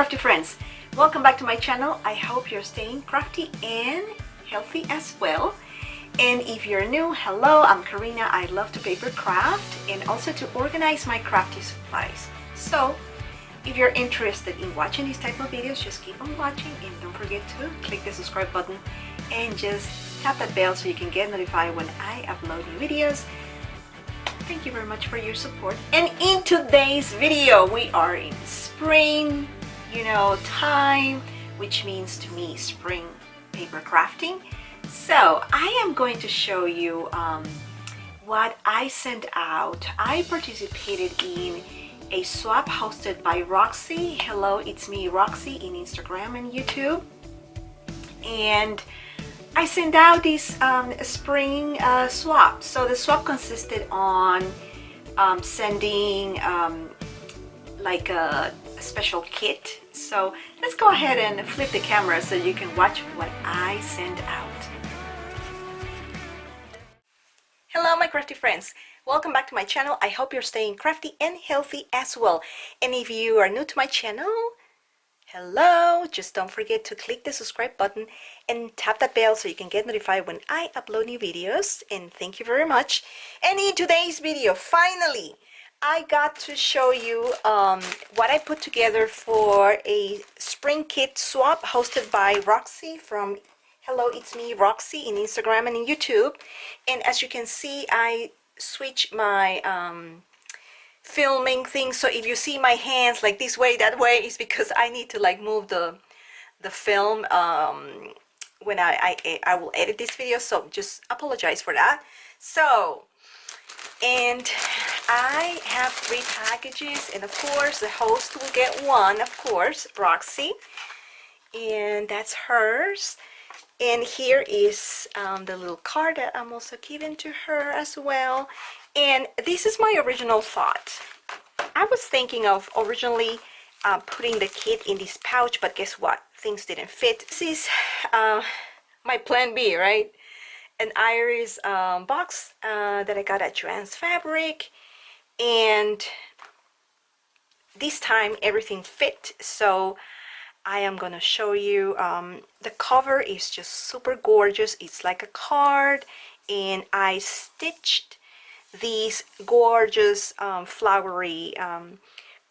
crafty friends, welcome back to my channel. I hope you're staying crafty and healthy as well. And if you're new, hello, I'm Karina. I love to paper craft and also to organize my crafty supplies. So if you're interested in watching these type of videos, just keep on watching and don't forget to click the subscribe button and just tap that bell so you can get notified when I upload new videos. Thank you very much for your support. And in today's video, we are in spring, time, which means to me spring paper crafting. So I am going to show you what I sent out. I participated in a swap hosted by Roxie. Hello, it's me, Roxie, in Instagram and YouTube. And I sent out this spring swap. So the swap consisted on sending like a special kit. So let's go ahead and flip the camera so you can watch what I sent out. Hello my crafty friends, welcome back to my channel. I hope you're staying crafty and healthy as well. And if you are new to my channel, hello, just don't forget to click the subscribe button and tap that bell so you can get notified when I upload new videos. And thank you very much. And in today's video, finally, I got to show you what I put together for a spring kit swap hosted by Roxie from Hello, it's me, Roxie, in Instagram and in YouTube. And as you can see, I switched my filming thing, so if you see my hands like this way, that way, is because I need to like move the film when I will edit this video, so just apologize for that. So, and I have 3 packages, and of course the host will get one, of course, Roxie, and that's hers. And here is the little card that I'm also giving to her as well. And this is my original thought. I was thinking of originally putting the kit in this pouch, but guess what? Things didn't fit. This is my plan B, right? An iris box that I got at Joann's Fabric. And this time everything fit. So I am gonna show you. The cover is just super gorgeous. It's like a card, and I stitched these gorgeous flowery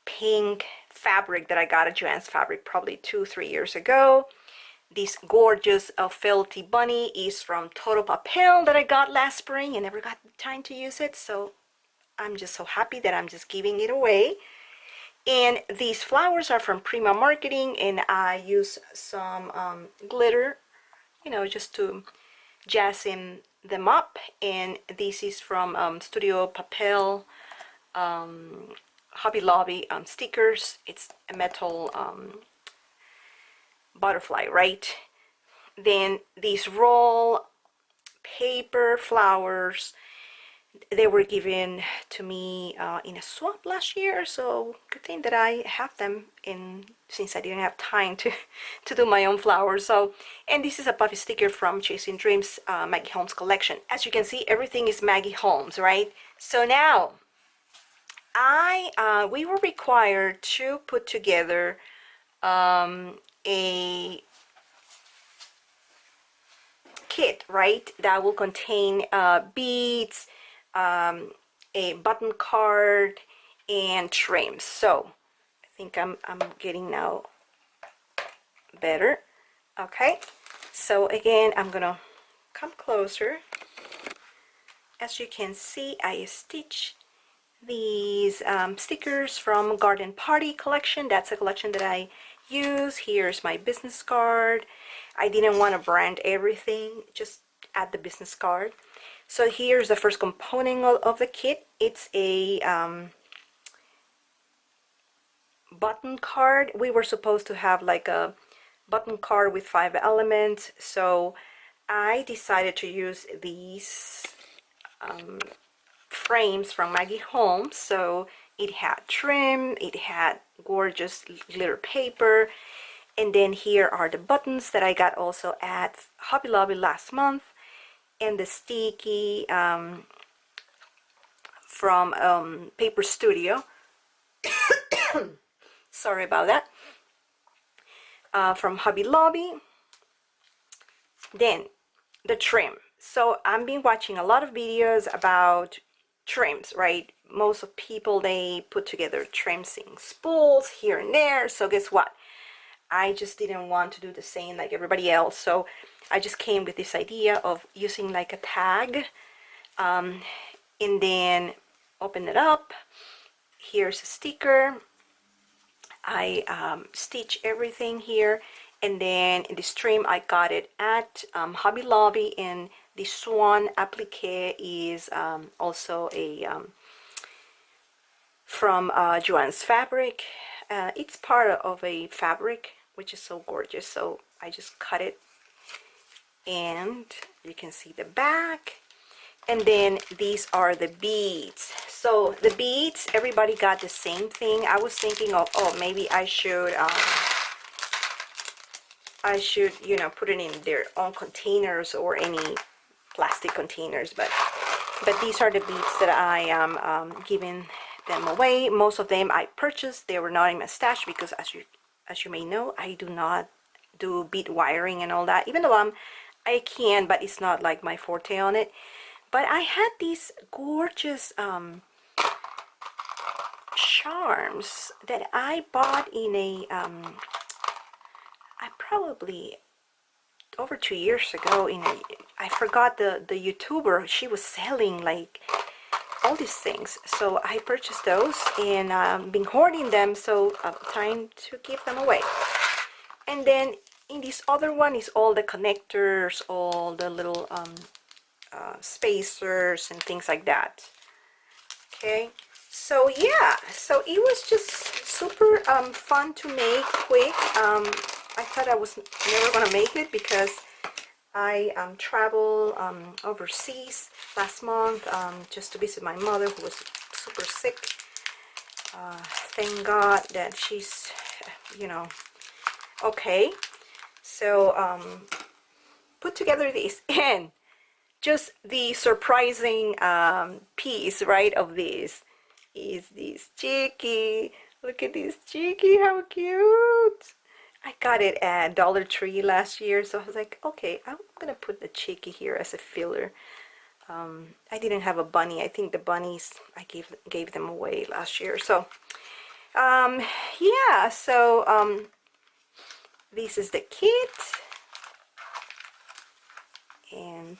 pink fabric that I got at Joann's Fabric probably 2-3 years ago. This gorgeous felty bunny is from Total Papel that I got last spring and never got time to use it, so I'm just so happy that I'm just giving it away. And these flowers are from Prima Marketing, and I use some glitter, just to jazz them up. And this is from Studio Papel Hobby Lobby stickers. It's a metal butterfly, right? Then these roll paper flowers, they were given to me in a swap last year, so good thing that I have them in, since I didn't have time to do my own flowers. So, and this is a puffy sticker from Chasing Dreams Maggie Holmes collection. As you can see, everything is Maggie Holmes, right? So now we were required to put together a kit, right, that will contain beads, a button card, and trims. So I think I'm getting now better. Okay, so again, I'm gonna come closer. As you can see, I stitched these stickers from Garden Party collection. That's a collection that I use. Here's my business card. I didn't want to brand everything, just add the business card. So here's the first component of the kit. It's a button card. We were supposed to have like a button card with 5 elements, so I decided to use these frames from Maggie Holmes. So it had trim, it had gorgeous glitter paper, and then here are the buttons that I got also at Hobby Lobby last month, and the sticky from Paper Studio. Sorry about that. from Hobby Lobby. Then the trim. So I've been watching a lot of videos about trims, right? Most of people, they put together trims in spools here and there. So guess what? I just didn't want to do the same like everybody else. So I just came with this idea of using like a tag, and then open it up. Here's a sticker. I stitch everything here, and then in this trim I got it at Hobby Lobby, and the swan applique is also a from Joann's Fabric. It's part of a fabric which is so gorgeous, so I just cut it, and you can see the back. And then these are the beads. So the beads, everybody got the same thing. I was thinking of, oh, maybe I should you know, put it in their own containers or any plastic containers, but these are the beads that I am giving them away. Most of them I purchased. They were not in my stash because, as you may know, I do not do bead wiring and all that, even though I can, but it's not like my forte on it. But I had these gorgeous charms that I bought in a I probably over 2 years ago in a, I forgot the YouTuber. She was selling like all these things, so I purchased those, and been hoarding them, so time to give them away. And then in this other one is all the connectors, all the little spacers and things like that. Okay, so yeah, so it was just super fun to make, quick. I thought I was never gonna make it because I traveled overseas last month just to visit my mother, who was super sick. Thank God that she's, you know, okay. So put together this, and just the surprising piece, right, of this is this Chicky. Look at this Chicky, how cute. I got it at Dollar Tree last year, so I was like, okay, I'm gonna put the Chicky here as a filler. I didn't have a bunny. I think the bunnies, I gave them away last year. So yeah, so this is the kit, and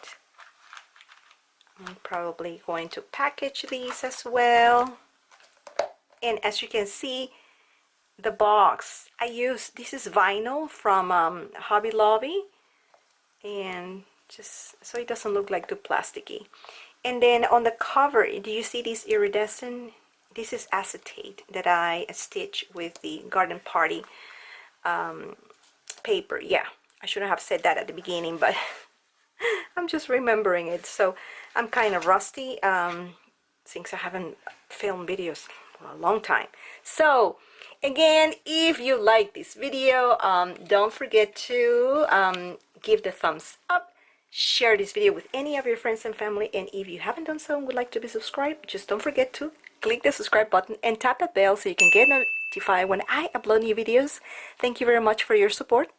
I'm probably going to package these as well. And as you can see, the box I use, this is vinyl from Hobby Lobby, and just so it doesn't look like too plasticky. And then on the cover, do you see this iridescent? This is acetate that I stitch with the Garden Party paper. Yeah, I shouldn't have said that at the beginning, but I'm just remembering it. So I'm kind of rusty since I haven't filmed videos for a long time. So again, if you like this video, don't forget to give the thumbs up, share this video with any of your friends and family, and if you haven't done so and would like to be subscribed, just don't forget to click the subscribe button and tap that bell so you can get notified when I upload new videos. Thank you very much for your support.